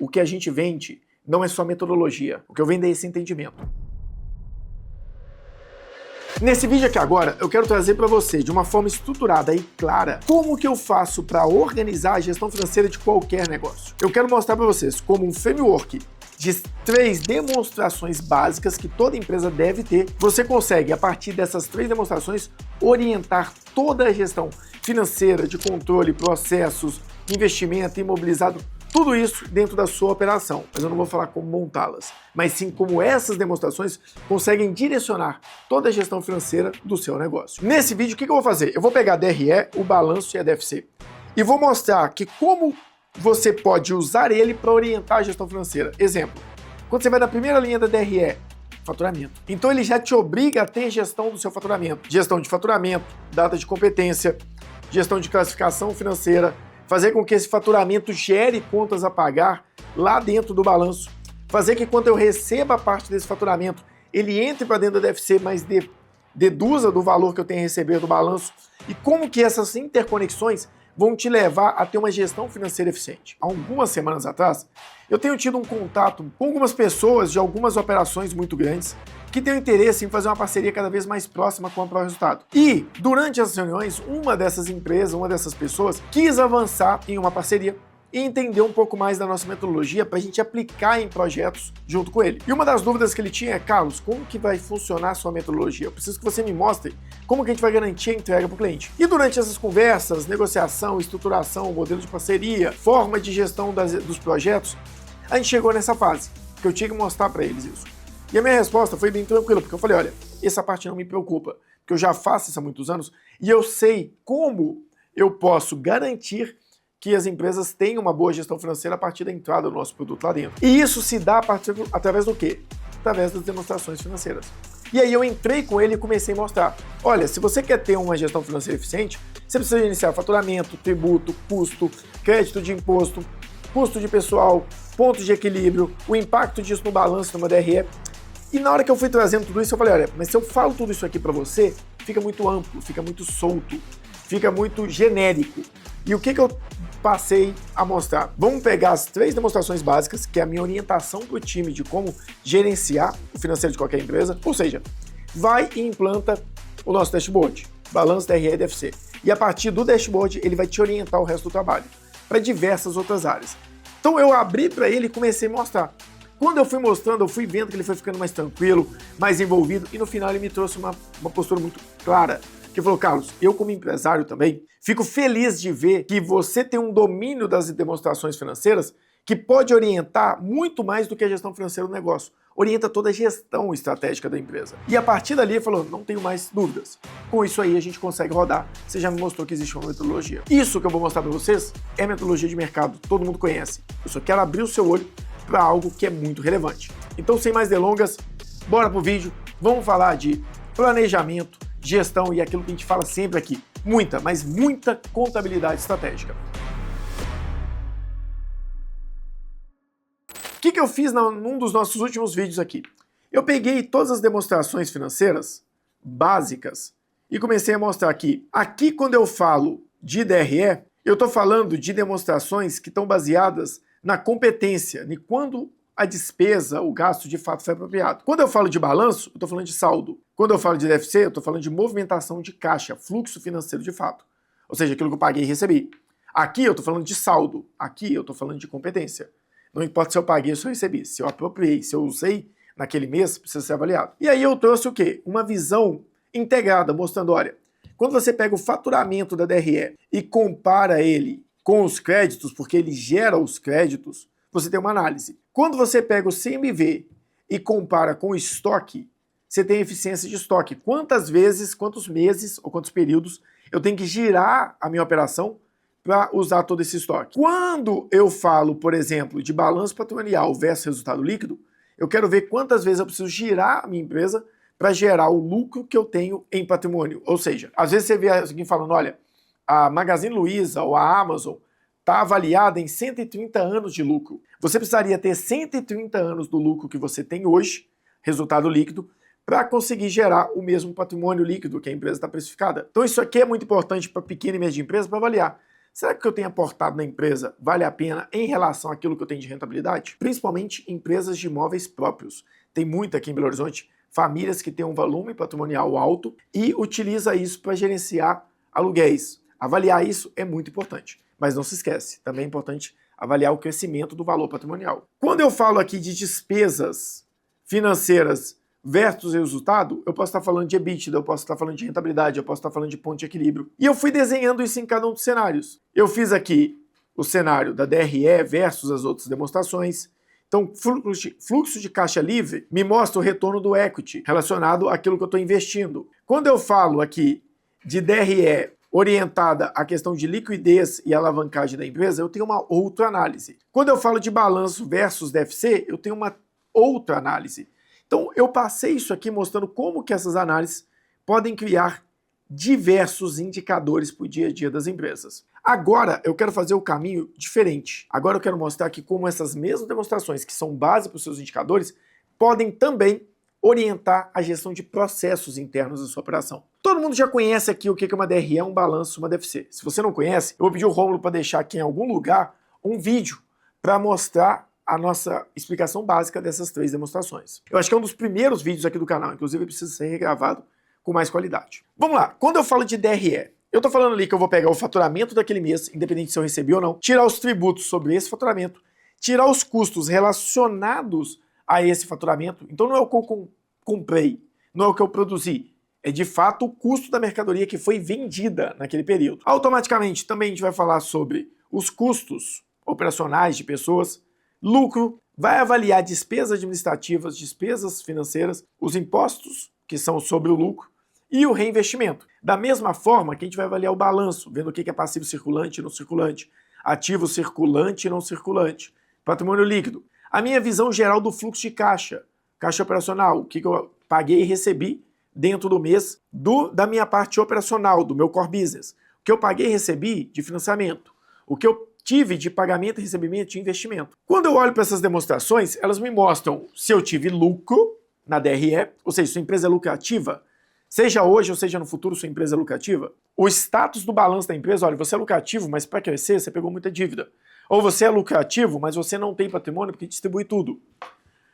o que a gente vende não é só metodologia. O que eu vendo é esse entendimento. Nesse vídeo aqui agora, eu quero trazer para você, de uma forma estruturada e clara, como que eu faço para organizar a gestão financeira de qualquer negócio. Eu quero mostrar para vocês como um framework de 3 demonstrações básicas que toda empresa deve ter. Você consegue, a partir dessas 3 demonstrações, orientar toda a gestão financeira, de controle, processos, investimento, imobilizado, tudo isso dentro da sua operação. Mas eu não vou falar como montá-las, mas sim como essas demonstrações conseguem direcionar toda a gestão financeira do seu negócio. Nesse vídeo, o que eu vou fazer? Eu vou pegar a DRE, o balanço e a DFC e vou mostrar que como você pode usar ele para orientar a gestão financeira. Exemplo, quando você vai na primeira linha da DRE, faturamento. Então ele já te obriga a ter gestão do seu faturamento. Gestão de faturamento, data de competência, gestão de classificação financeira, fazer com que esse faturamento gere contas a pagar lá dentro do balanço, fazer que quando eu receba parte desse faturamento, ele entre para dentro da DFC, mas deduza do valor que eu tenho a receber do balanço, e como que essas interconexões vão te levar a ter uma gestão financeira eficiente. Há algumas semanas atrás, eu tenho tido um contato com algumas pessoas de algumas operações muito grandes que têm interesse em fazer uma parceria cada vez mais próxima com a Pro Resultado. E, durante as reuniões, uma dessas empresas, uma dessas pessoas, quis avançar em uma parceria e entender um pouco mais da nossa metodologia para a gente aplicar em projetos junto com ele. E uma das dúvidas que ele tinha é: Carlos, como que vai funcionar a sua metodologia? Eu preciso que você me mostre como que a gente vai garantir a entrega para o cliente. E durante essas conversas, negociação, estruturação, modelo de parceria, forma de gestão dos projetos, a gente chegou nessa fase, que eu tinha que mostrar para eles isso. E a minha resposta foi bem tranquila, porque eu falei: olha, essa parte não me preocupa, porque eu já faço isso há muitos anos e eu sei como eu posso garantir que as empresas tenham uma boa gestão financeira a partir da entrada do nosso produto lá dentro. E isso se dá através do quê? Através das demonstrações financeiras. E aí eu entrei com ele e comecei a mostrar: olha, se você quer ter uma gestão financeira eficiente, você precisa iniciar faturamento, tributo, custo, crédito de imposto, custo de pessoal, pontos de equilíbrio, o impacto disso no balanço, numa DRE. E na hora que eu fui trazendo tudo isso, eu falei: olha, mas se eu falo tudo isso aqui para você, fica muito amplo, fica muito solto, fica muito genérico. E o que eu passei a mostrar? Vamos pegar as 3 demonstrações básicas, que é a minha orientação para o time de como gerenciar o financeiro de qualquer empresa, ou seja, vai e implanta o nosso dashboard, balanço, DRE e DFC. E a partir do dashboard, ele vai te orientar o resto do trabalho, para diversas outras áreas. Então eu abri para ele e comecei a mostrar. Quando eu fui mostrando, eu fui vendo que ele foi ficando mais tranquilo, mais envolvido, e no final ele me trouxe uma postura muito clara, que falou: Carlos, eu como empresário também, fico feliz de ver que você tem um domínio das demonstrações financeiras que pode orientar muito mais do que a gestão financeira do negócio. Orienta toda a gestão estratégica da empresa. E a partir dali ele falou: não tenho mais dúvidas. Com isso aí a gente consegue rodar. Você já me mostrou que existe uma metodologia. Isso que eu vou mostrar para vocês é metodologia de mercado, todo mundo conhece. Eu só quero abrir o seu olho para algo que é muito relevante. Então, sem mais delongas, bora pro vídeo. Vamos falar de planejamento, gestão e aquilo que a gente fala sempre aqui: muita, mas muita contabilidade estratégica. O que eu fiz num dos nossos últimos vídeos aqui? Eu peguei todas as demonstrações financeiras básicas e comecei a mostrar aqui. Aqui, quando eu falo de DRE, eu estou falando de demonstrações que estão baseadas na competência, de quando a despesa, o gasto de fato foi apropriado. Quando eu falo de balanço, eu estou falando de saldo. Quando eu falo de DFC, eu estou falando de movimentação de caixa, fluxo financeiro de fato. Ou seja, aquilo que eu paguei e recebi. Aqui eu estou falando de saldo. Aqui eu estou falando de competência. Não importa se eu paguei ou se eu recebi. Se eu apropriei, se eu usei naquele mês, precisa ser avaliado. E aí eu trouxe o quê? Uma visão integrada, mostrando: olha, quando você pega o faturamento da DRE e compara ele com os créditos, porque ele gera os créditos, você tem uma análise. Quando você pega o CMV e compara com o estoque, você tem eficiência de estoque. Quantas vezes, quantos meses ou quantos períodos eu tenho que girar a minha operação para usar todo esse estoque. Quando eu falo, por exemplo, de balanço patrimonial versus resultado líquido, eu quero ver quantas vezes eu preciso girar a minha empresa para gerar o lucro que eu tenho em patrimônio. Ou seja, às vezes você vê alguém falando: olha, a Magazine Luiza ou a Amazon está avaliada em 130 anos de lucro. Você precisaria ter 130 anos do lucro que você tem hoje, resultado líquido, para conseguir gerar o mesmo patrimônio líquido que a empresa está precificada. Então isso aqui é muito importante para pequena e média empresa para avaliar. será que o que eu tenho aportado na empresa vale a pena em relação àquilo que eu tenho de rentabilidade? Principalmente empresas de imóveis próprios. Tem muito aqui em Belo Horizonte, famílias que têm um volume patrimonial alto e utiliza isso para gerenciar aluguéis. Avaliar isso é muito importante, mas não se esquece, também é importante avaliar o crescimento do valor patrimonial. Quando eu falo aqui de despesas financeiras versus resultado, eu posso estar falando de EBITDA, eu posso estar falando de rentabilidade, eu posso estar falando de ponto de equilíbrio. E eu fui desenhando isso em cada um dos cenários. Eu fiz aqui o cenário da DRE versus as outras demonstrações. Então, fluxo de caixa livre me mostra o retorno do equity relacionado àquilo que eu estou investindo. Quando eu falo aqui de DRE orientada à questão de liquidez e alavancagem da empresa, eu tenho uma outra análise. Quando eu falo de balanço versus DFC, eu tenho uma outra análise. Então, eu passei isso aqui mostrando como que essas análises podem criar diversos indicadores para o dia a dia das empresas. Agora, eu quero fazer o caminho diferente. Agora eu quero mostrar aqui como essas mesmas demonstrações, que são base para os seus indicadores, podem também orientar a gestão de processos internos da sua operação. Todo mundo já conhece aqui o que é uma DRE, um balanço, uma DFC. Se você não conhece, eu vou pedir o Rômulo para deixar aqui em algum lugar um vídeo para mostrar a nossa explicação básica dessas três demonstrações. Eu acho que é um dos primeiros vídeos aqui do canal, inclusive precisa ser regravado com mais qualidade. Vamos lá, quando eu falo de DRE, eu estou falando ali que eu vou pegar o faturamento daquele mês, independente se eu recebi ou não, tirar os tributos sobre esse faturamento, tirar os custos relacionados a esse faturamento. Então não é o que eu comprei, não é o que eu produzi, é de fato o custo da mercadoria que foi vendida naquele período. Automaticamente também a gente vai falar sobre os custos operacionais de pessoas, lucro, vai avaliar despesas administrativas, despesas financeiras, os impostos que são sobre o lucro e o reinvestimento. Da mesma forma que a gente vai avaliar o balanço, vendo o que é passivo circulante e não circulante, ativo circulante e não circulante, patrimônio líquido. A minha visão geral do fluxo de caixa, caixa operacional, o que eu paguei e recebi dentro do mês da minha parte operacional, do meu core business. O que eu paguei e recebi de financiamento. O que eu tive de pagamento e recebimento de investimento. Quando eu olho para essas demonstrações, elas me mostram se eu tive lucro na DRE, ou seja, se a empresa é lucrativa, seja hoje ou seja no futuro sua empresa é lucrativa. O status do balanço da empresa, olha, você é lucrativo, mas para crescer você pegou muita dívida. Ou você é lucrativo, mas você não tem patrimônio porque distribui tudo.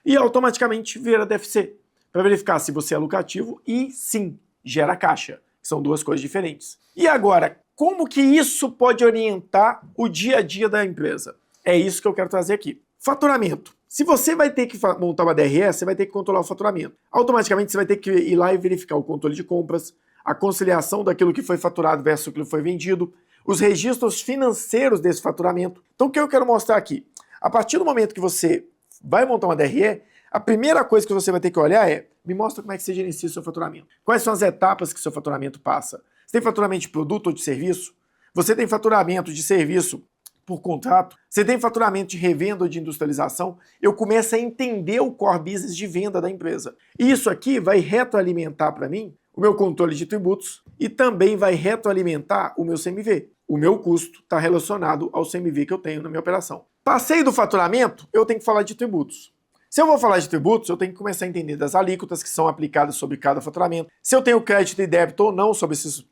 E automaticamente vira DFC, para verificar se você é lucrativo e sim, gera caixa. São duas coisas diferentes. E agora, como que isso pode orientar o dia a dia da empresa? É isso que eu quero trazer aqui. Faturamento. Se você vai ter que montar uma DRE, você vai ter que controlar o faturamento. Automaticamente você vai ter que ir lá e verificar o controle de compras, a conciliação daquilo que foi faturado versus aquilo que foi vendido, os registros financeiros desse faturamento. Então o que eu quero mostrar aqui? A partir do momento que você vai montar uma DRE, a primeira coisa que você vai ter que olhar é, me mostra como é que você gerencia o seu faturamento. Quais são as etapas que o seu faturamento passa? Você tem faturamento de produto ou de serviço? Você tem faturamento de serviço por contrato? Você tem faturamento de revenda ou de industrialização? Eu começo a entender o core business de venda da empresa. E isso aqui vai retroalimentar para mim o meu controle de tributos e também vai retroalimentar o meu CMV. O meu custo está relacionado ao CMV que eu tenho na minha operação. Passei do faturamento, eu tenho que falar de tributos. Se eu vou falar de tributos, eu tenho que começar a entender das alíquotas que são aplicadas sobre cada faturamento. Se eu tenho crédito e débito ou não sobre esses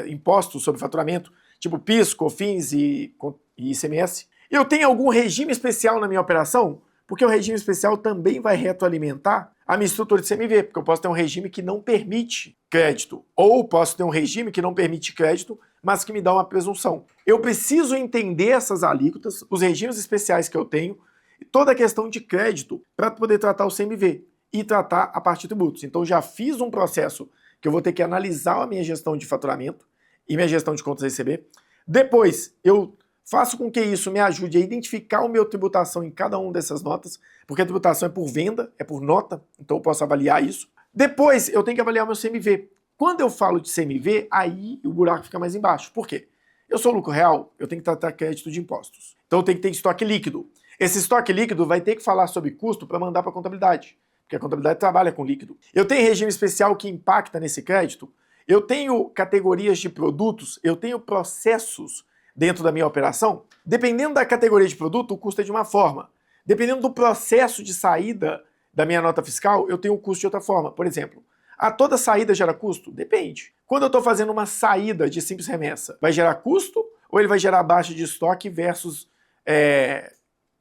impostos sobre faturamento, tipo PIS, COFINS e ICMS. Eu tenho algum regime especial na minha operação? Porque o regime especial também vai retroalimentar a minha estrutura de CMV, porque eu posso ter um regime que não permite crédito, ou posso ter um regime que não permite crédito, mas que me dá uma presunção. Eu preciso entender essas alíquotas, os regimes especiais que eu tenho, e toda a questão de crédito para poder tratar o CMV e tratar a parte de tributos. Então já fiz um processo que eu vou ter que analisar a minha gestão de faturamento e minha gestão de contas a receber. Depois eu faço com que isso me ajude a identificar o meu tributação em cada uma dessas notas, porque a tributação é por venda, é por nota, então eu posso avaliar isso. Depois eu tenho que avaliar o meu CMV. Quando eu falo de CMV, aí o buraco fica mais embaixo. Por quê? Eu sou lucro real, eu tenho que tratar crédito de impostos. Então eu tenho que ter estoque líquido. Esse estoque líquido vai ter que falar sobre custo para mandar para a contabilidade, porque a contabilidade trabalha com líquido. Eu tenho regime especial que impacta nesse crédito, eu tenho categorias de produtos, eu tenho processos dentro da minha operação. Dependendo da categoria de produto, o custo é de uma forma. Dependendo do processo de saída da minha nota fiscal, eu tenho o custo de outra forma. Por exemplo, toda saída gera custo? Depende. Quando eu estou fazendo uma saída de simples remessa, vai gerar custo ou ele vai gerar baixa de estoque versus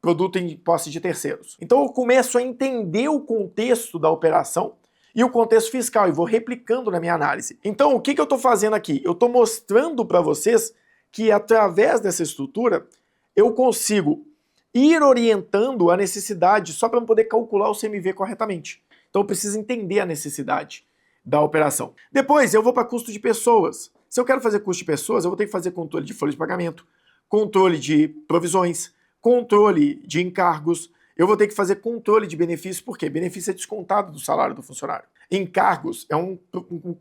produto em posse de terceiros. Então eu começo a entender o contexto da operação e o contexto fiscal e vou replicando na minha análise. Então o que eu estou fazendo aqui? Eu estou mostrando para vocês que através dessa estrutura eu consigo ir orientando a necessidade só para eu poder calcular o CMV corretamente. Então eu preciso entender a necessidade da operação. Depois eu vou para custo de pessoas. Se eu quero fazer custo de pessoas, eu vou ter que fazer controle de folha de pagamento, controle de provisões, controle de encargos, eu vou ter que fazer controle de benefícios, porque benefício é descontado do salário do funcionário. Encargos é um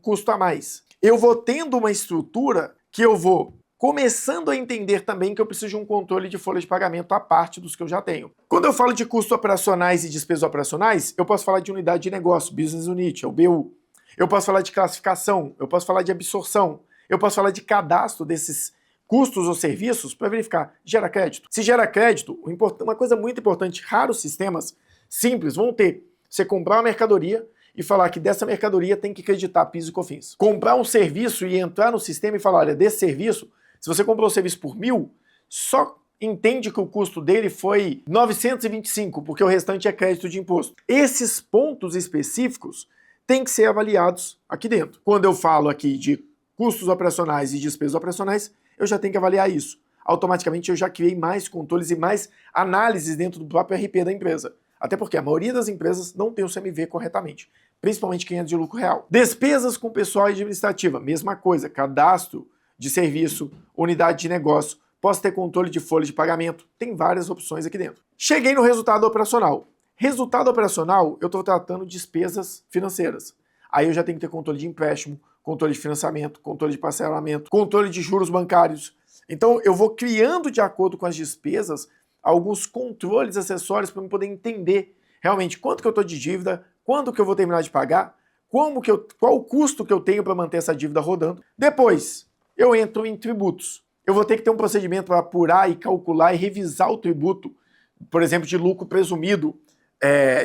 custo a mais. Eu vou tendo uma estrutura que eu vou começando a entender também que eu preciso de um controle de folha de pagamento à parte dos que eu já tenho. Quando eu falo de custos operacionais e despesas operacionais, eu posso falar de unidade de negócio, Business Unit, é o BU. Eu posso falar de classificação, eu posso falar de absorção, eu posso falar de cadastro desses custos ou serviços para verificar, gera crédito? Se gera crédito, uma coisa muito importante, raros sistemas simples vão ter você comprar uma mercadoria e falar que dessa mercadoria tem que creditar PIS e COFINS. Comprar um serviço e entrar no sistema e falar, olha, desse serviço, se você comprou o serviço por 1.000, só entende que o custo dele foi 925, porque o restante é crédito de imposto. Esses pontos específicos têm que ser avaliados aqui dentro. Quando eu falo aqui de custos operacionais e despesas operacionais, eu já tenho que avaliar isso. Automaticamente eu já criei mais controles e mais análises dentro do próprio RP da empresa. Até porque a maioria das empresas não tem o CMV corretamente, principalmente quem é de lucro real. Despesas com pessoal e administrativa, mesma coisa, cadastro de serviço, unidade de negócio, posso ter controle de folha de pagamento, tem várias opções aqui dentro. Cheguei no resultado operacional. Resultado operacional, eu estou tratando de despesas financeiras. Aí eu já tenho que ter controle de empréstimo, controle de financiamento, controle de parcelamento, controle de juros bancários. Então eu vou criando de acordo com as despesas alguns controles acessórios para eu poder entender realmente quanto que eu estou de dívida, quando que eu vou terminar de pagar, qual o custo que eu tenho para manter essa dívida rodando. Depois, eu entro em tributos. Eu vou ter que ter um procedimento para apurar e calcular e revisar o tributo, por exemplo, de lucro presumido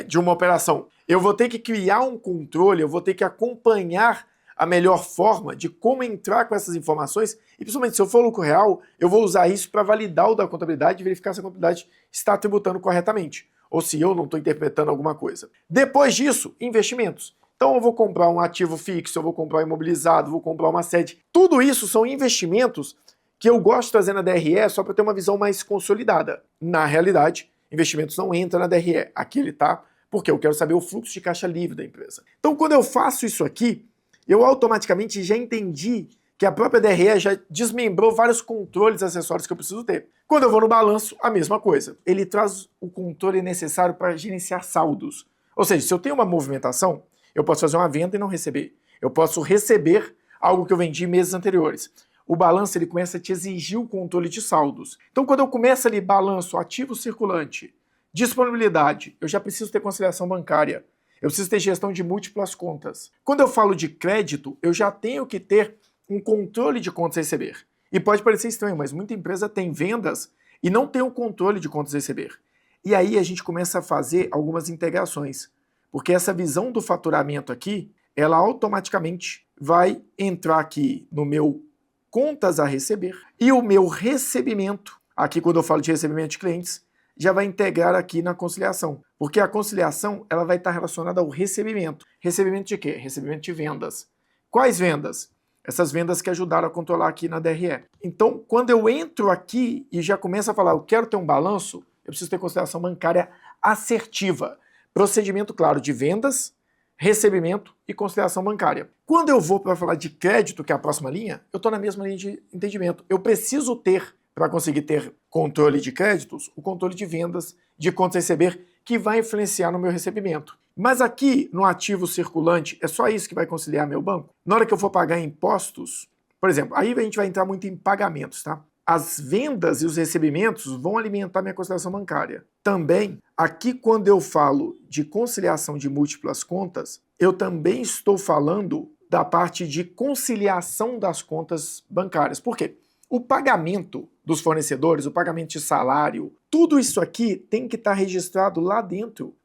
de uma operação. Eu vou ter que criar um controle, eu vou ter que acompanhar a melhor forma de como entrar com essas informações e, principalmente, se eu for lucro real, eu vou usar isso para validar o da contabilidade e verificar se a contabilidade está tributando corretamente ou se eu não estou interpretando alguma coisa. Depois disso, investimentos. Então eu vou comprar um ativo fixo, eu vou comprar um imobilizado, vou comprar uma sede. Tudo isso são investimentos que eu gosto de trazer na DRE só para ter uma visão mais consolidada. Na realidade, investimentos não entram na DRE. Aqui ele está porque eu quero saber o fluxo de caixa livre da empresa. Então quando eu faço isso aqui, eu automaticamente já entendi que a própria DRE já desmembrou vários controles acessórios que eu preciso ter. Quando eu vou no balanço, a mesma coisa. Ele traz o controle necessário para gerenciar saldos. Ou seja, se eu tenho uma movimentação, eu posso fazer uma venda e não receber. Eu posso receber algo que eu vendi meses anteriores. O balanço ele começa a te exigir o controle de saldos. Então quando eu começo ali balanço, ativo circulante, disponibilidade, eu já preciso ter conciliação bancária. Eu preciso ter gestão de múltiplas contas. Quando eu falo de crédito, eu já tenho que ter um controle de contas a receber. E pode parecer estranho, mas muita empresa tem vendas e não tem um controle de contas a receber. E aí a gente começa a fazer algumas integrações. Porque essa visão do faturamento aqui, ela automaticamente vai entrar aqui no meu contas a receber e o meu recebimento, aqui quando eu falo de recebimento de clientes, já vai integrar aqui na conciliação. Porque a conciliação ela vai estar relacionada ao recebimento. Recebimento de quê? Recebimento de vendas. Quais vendas? Essas vendas que ajudaram a controlar aqui na DRE. Então, quando eu entro aqui e já começo a falar, eu quero ter um balanço, eu preciso ter conciliação bancária assertiva. Procedimento claro de vendas, recebimento e conciliação bancária. Quando eu vou para falar de crédito, que é a próxima linha, eu estou na mesma linha de entendimento. Eu preciso ter, para conseguir ter controle de créditos, o controle de vendas, de contas a receber, que vai influenciar no meu recebimento. Mas aqui, no ativo circulante, é só isso que vai conciliar meu banco? Na hora que eu for pagar impostos, por exemplo, aí a gente vai entrar muito em pagamentos, tá? As vendas e os recebimentos vão alimentar minha conciliação bancária. Também, aqui quando eu falo de conciliação de múltiplas contas, eu também estou falando da parte de conciliação das contas bancárias. Por quê? O pagamento dos fornecedores, o pagamento de salário, tudo isso aqui tem que estar registrado lá dentro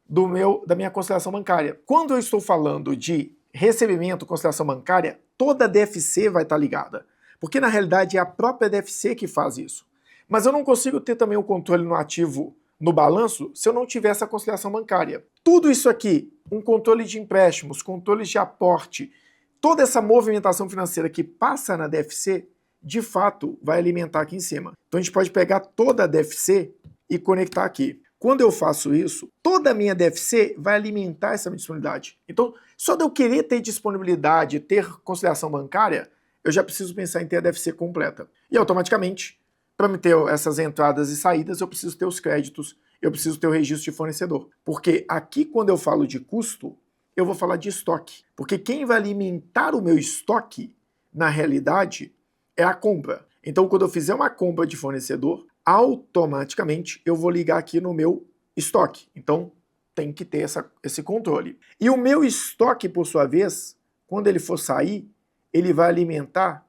da minha conciliação bancária. Quando eu estou falando de recebimento, conciliação bancária, toda a DFC vai estar ligada. porque na realidade é a própria DFC que faz isso. Mas eu não consigo ter também o controle no ativo no balanço se eu não tiver essa conciliação bancária. Tudo isso aqui, um controle de empréstimos, controles de aporte, toda essa movimentação financeira que passa na DFC, de fato, vai alimentar aqui em cima. Então a gente pode pegar toda a DFC e conectar aqui. Quando eu faço isso, toda a minha DFC vai alimentar essa minha disponibilidade. Então, só de eu querer ter disponibilidade, ter conciliação bancária, eu já preciso pensar em ter a DFC completa. E automaticamente, para me ter essas entradas e saídas, eu preciso ter os créditos, eu preciso ter o registro de fornecedor. Porque aqui, quando eu falo de custo, eu vou falar de estoque. Porque quem vai alimentar o meu estoque, na realidade, é a compra. Então, quando eu fizer uma compra de fornecedor, automaticamente eu vou ligar aqui no meu estoque. Então, tem que ter esse controle. E o meu estoque, por sua vez, quando ele for sair, ele vai alimentar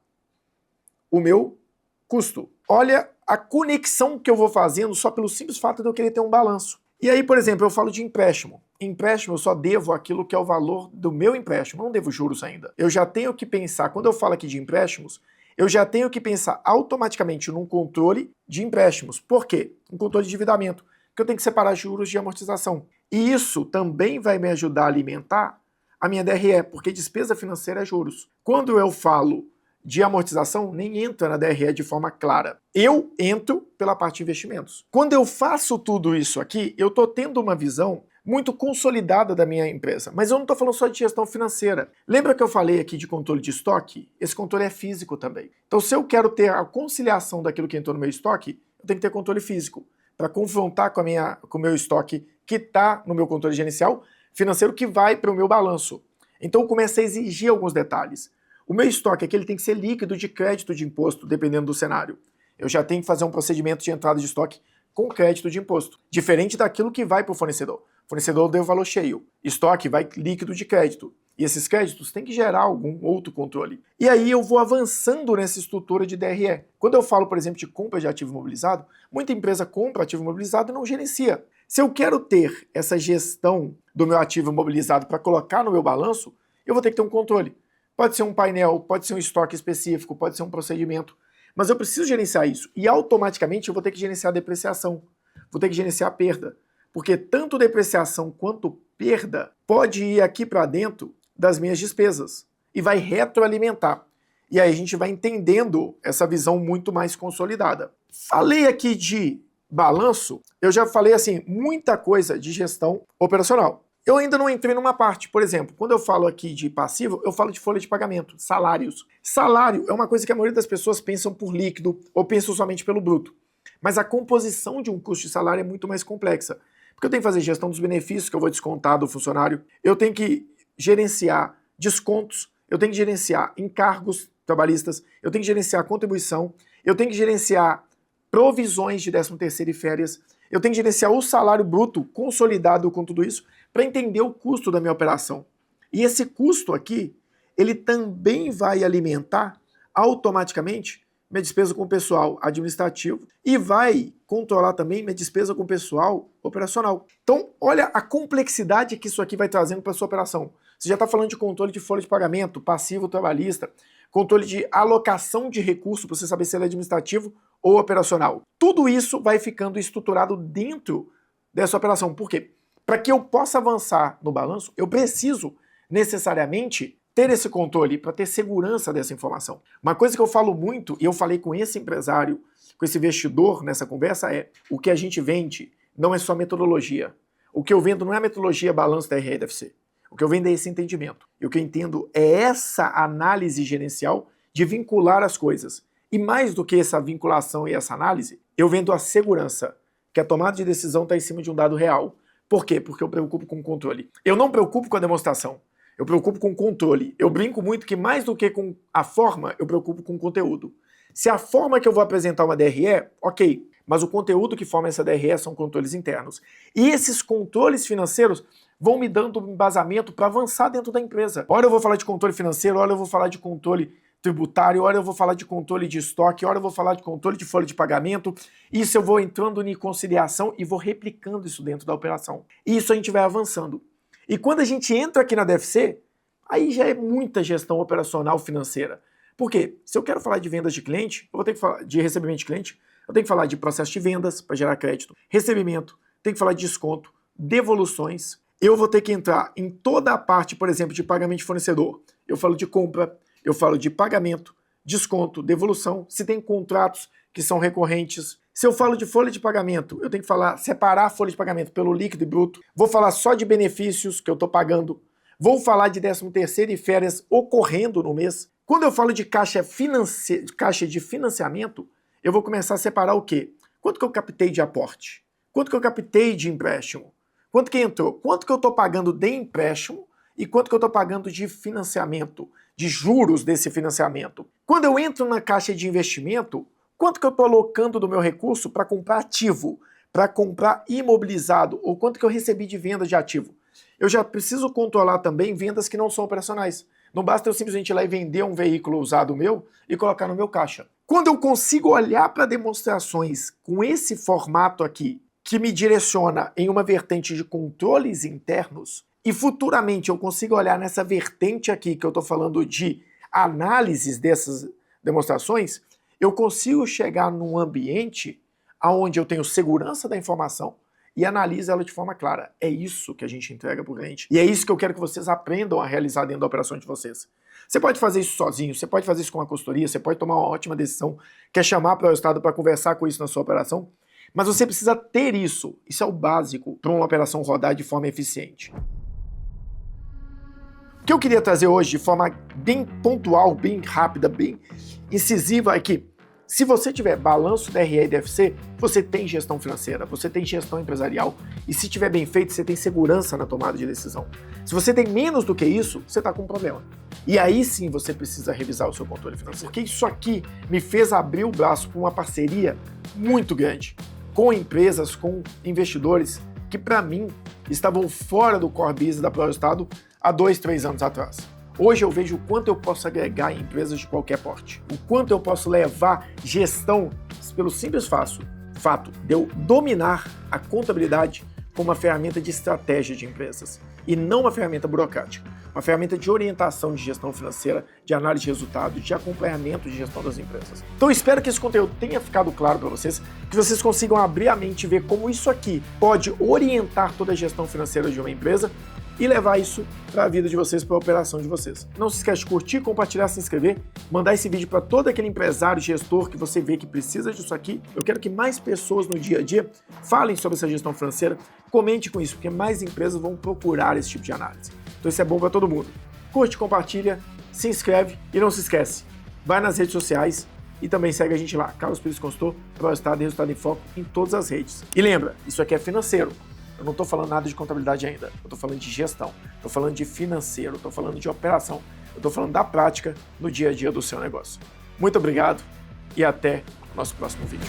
o meu custo. Olha a conexão que eu vou fazendo só pelo simples fato de eu querer ter um balanço. E aí, por exemplo, eu falo de empréstimo. Empréstimo, eu só devo aquilo que é o valor do meu empréstimo, não devo juros ainda. Eu já tenho que pensar, quando eu falo aqui de empréstimos, eu já tenho que pensar automaticamente num controle de empréstimos. Por quê? Um controle de endividamento, porque eu tenho que separar juros de amortização. E isso também vai me ajudar a alimentar a minha DRE, porque despesa financeira é juros. Quando eu falo de amortização, nem entra na DRE de forma clara. Eu entro pela parte de investimentos. Quando eu faço tudo isso aqui, eu estou tendo uma visão muito consolidada da minha empresa. Mas eu não estou falando só de gestão financeira. Lembra que eu falei aqui de controle de estoque? Esse controle é físico também. Então, se eu quero ter a conciliação daquilo que entrou no meu estoque, eu tenho que ter controle físico para confrontar com o meu estoque que está no meu controle gerencial financeiro que vai para o meu balanço. Então, eu começo a exigir alguns detalhes. O meu estoque aqui ele tem que ser líquido de crédito de imposto, dependendo do cenário. Eu já tenho que fazer um procedimento de entrada de estoque com crédito de imposto, diferente daquilo que vai para o fornecedor. O fornecedor deu valor cheio, estoque vai líquido de crédito. E esses créditos têm que gerar algum outro controle. E aí eu vou avançando nessa estrutura de DRE. Quando eu falo, por exemplo, de compra de ativo imobilizado, muita empresa compra ativo imobilizado e não gerencia. Se eu quero ter essa gestão do meu ativo imobilizado para colocar no meu balanço, eu vou ter que ter um controle. Pode ser um painel, pode ser um estoque específico, pode ser um procedimento. Mas eu preciso gerenciar isso. E automaticamente eu vou ter que gerenciar a depreciação. Vou ter que gerenciar a perda. Porque tanto depreciação quanto perda pode ir aqui para dentro das minhas despesas. E vai retroalimentar. E aí a gente vai entendendo essa visão muito mais consolidada. Falei aqui de balanço, eu já falei assim, muita coisa de gestão operacional. Eu ainda não entrei numa parte, por exemplo, quando eu falo aqui de passivo, eu falo de folha de pagamento, salários. Salário é uma coisa que a maioria das pessoas pensam por líquido ou pensam somente pelo bruto. Mas a composição de um custo de salário é muito mais complexa. Porque eu tenho que fazer gestão dos benefícios que eu vou descontar do funcionário, eu tenho que gerenciar descontos, eu tenho que gerenciar encargos trabalhistas, eu tenho que gerenciar contribuição, eu tenho que gerenciar provisões de 13º e férias, eu tenho que gerenciar o salário bruto consolidado com tudo isso para entender o custo da minha operação. E esse custo aqui, ele também vai alimentar automaticamente minha despesa com o pessoal administrativo e vai controlar também minha despesa com o pessoal operacional. Então, olha a complexidade que isso aqui vai trazendo para a sua operação. Você já está falando de controle de folha de pagamento, passivo trabalhista, controle de alocação de recursos para você saber se ele é administrativo ou operacional. Tudo isso vai ficando estruturado dentro dessa operação. Por quê? Para que eu possa avançar no balanço, eu preciso necessariamente ter esse controle para ter segurança dessa informação. Uma coisa que eu falo muito, e eu falei com esse empresário, com esse investidor nessa conversa, é o que a gente vende não é só metodologia. O que eu vendo não é a metodologia balanço da RDFC. O que eu vendo é esse entendimento. E o que eu entendo é essa análise gerencial de vincular as coisas. E mais do que essa vinculação e essa análise, eu vendo a segurança, que a tomada de decisão está em cima de um dado real. Por quê? Porque eu preocupo com o controle. Eu não preocupo com a demonstração. Eu preocupo com o controle. Eu brinco muito que mais do que com a forma, eu preocupo com o conteúdo. Se a forma que eu vou apresentar uma DRE, ok. Mas o conteúdo que forma essa DRE são controles internos. E esses controles financeiros vão me dando um embasamento para avançar dentro da empresa. Ora eu vou falar de controle financeiro, ora eu vou falar de controle tributário, ora eu vou falar de controle de estoque, ora eu vou falar de controle de folha de pagamento. Isso eu vou entrando em conciliação e vou replicando isso dentro da operação. E isso a gente vai avançando. E quando a gente entra aqui na DFC, aí já é muita gestão operacional financeira. Por quê? Se eu quero falar de vendas de cliente, eu vou ter que falar de recebimento de cliente, eu tenho que falar de processo de vendas para gerar crédito, recebimento, tenho que falar de desconto, devoluções. Eu vou ter que entrar em toda a parte, por exemplo, de pagamento de fornecedor. Eu falo de compra, eu falo de pagamento, desconto, devolução, se tem contratos que são recorrentes. Se eu falo de folha de pagamento, eu tenho que separar a folha de pagamento pelo líquido e bruto. Vou falar só de benefícios que eu estou pagando. Vou falar de 13º e férias ocorrendo no mês. Quando eu falo de caixa de financiamento, eu vou começar a separar o quê? Quanto que eu captei de aporte? Quanto que eu captei de empréstimo? Quanto que entrou? Quanto que eu estou pagando de empréstimo e quanto que eu estou pagando de financiamento, de juros desse financiamento? Quando eu entro na caixa de investimento, quanto que eu estou alocando do meu recurso para comprar ativo, para comprar imobilizado, ou quanto que eu recebi de venda de ativo? Eu já preciso controlar também vendas que não são operacionais. Não basta eu simplesmente ir lá e vender um veículo usado meu e colocar no meu caixa. Quando eu consigo olhar para demonstrações com esse formato aqui, que me direciona em uma vertente de controles internos, e futuramente eu consigo olhar nessa vertente aqui que eu estou falando de análises dessas demonstrações, eu consigo chegar num ambiente onde eu tenho segurança da informação e analiso ela de forma clara. É isso que a gente entrega para o cliente. E é isso que eu quero que vocês aprendam a realizar dentro da operação de vocês. Você pode fazer isso sozinho, você pode fazer isso com a consultoria, você pode tomar uma ótima decisão, quer chamar para o estado para conversar com isso na sua operação, mas você precisa ter isso. Isso é o básico para uma operação rodar de forma eficiente. O que eu queria trazer hoje de forma bem pontual, bem rápida, bem incisiva é que se você tiver balanço DRE e DFC, você tem gestão financeira, você tem gestão empresarial e se tiver bem feito, você tem segurança na tomada de decisão. Se você tem menos do que isso, você está com um problema. E aí sim você precisa revisar o seu controle financeiro. Porque isso aqui me fez abrir o braço para uma parceria muito grande com empresas, com investidores que para mim estavam fora do core business da ProEstado há 2, 3 anos atrás. Hoje eu vejo o quanto eu posso agregar em empresas de qualquer porte, o quanto eu posso levar gestão pelo simples fato de eu dominar a contabilidade como uma ferramenta de estratégia de empresas e não uma ferramenta burocrática, uma ferramenta de orientação de gestão financeira, de análise de resultados, de acompanhamento de gestão das empresas. Então eu espero que esse conteúdo tenha ficado claro para vocês, que vocês consigam abrir a mente e ver como isso aqui pode orientar toda a gestão financeira de uma empresa e levar isso para a vida de vocês, para a operação de vocês. Não se esquece de curtir, compartilhar, se inscrever, mandar esse vídeo para todo aquele empresário, gestor que você vê que precisa disso aqui. Eu quero que mais pessoas no dia a dia falem sobre essa gestão financeira, comente com isso, porque mais empresas vão procurar esse tipo de análise. Então isso é bom para todo mundo. Curte, compartilha, se inscreve e não se esquece, vai nas redes sociais e também segue a gente lá, Carlos Pires Consultor, ProEstado e Resultado em Foco em todas as redes. E lembra, isso aqui é financeiro. Eu não estou falando nada de contabilidade ainda, eu estou falando de gestão, estou falando de financeiro, estou falando de operação, eu estou falando da prática no dia a dia do seu negócio. Muito obrigado e até o nosso próximo vídeo.